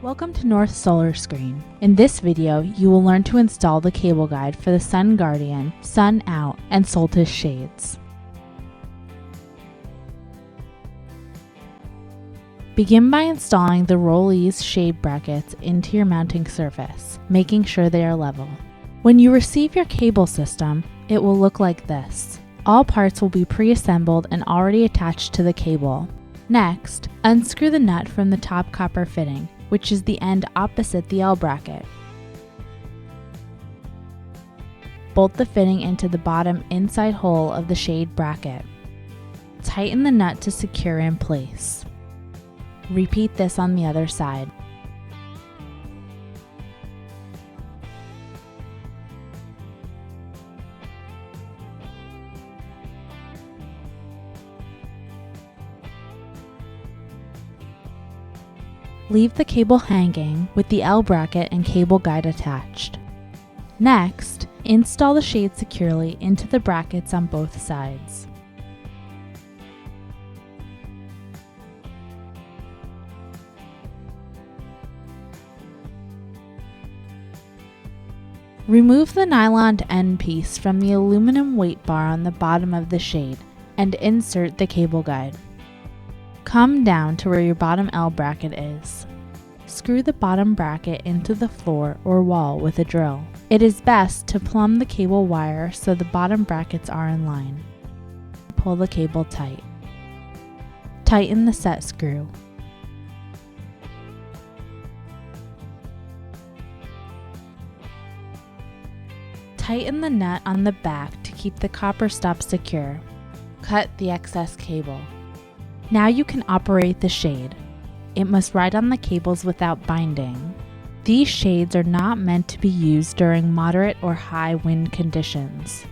Welcome to North Solar Screen. In this video, you will learn to install the cable guide for the Sun Guardian, Sun Out, and Solstice shades. Begin by installing the rollies shade brackets into your mounting surface, making sure they are level. When you receive your cable system, it will look like this. All parts will be pre-assembled and already attached to the cable. Next, unscrew the nut from the top copper fitting, which is the end opposite the L bracket. Bolt the fitting into the bottom inside hole of the shade bracket. Tighten the nut to secure in place. Repeat this on the other side. Leave the cable hanging with the L bracket and cable guide attached. Next, install the shade securely into the brackets on both sides. Remove the nylon end piece from the aluminum weight bar on the bottom of the shade and insert the cable guide. Come down to where your bottom L bracket is. Screw the bottom bracket into the floor or wall with a drill. It is best to plumb the cable wire so the bottom brackets are in line. Pull the cable tight. Tighten the set screw. Tighten the nut on the back to keep the copper stop secure. Cut the excess cable. Now you can operate the shade. It must ride on the cables without binding. These shades are not meant to be used during moderate or high wind conditions.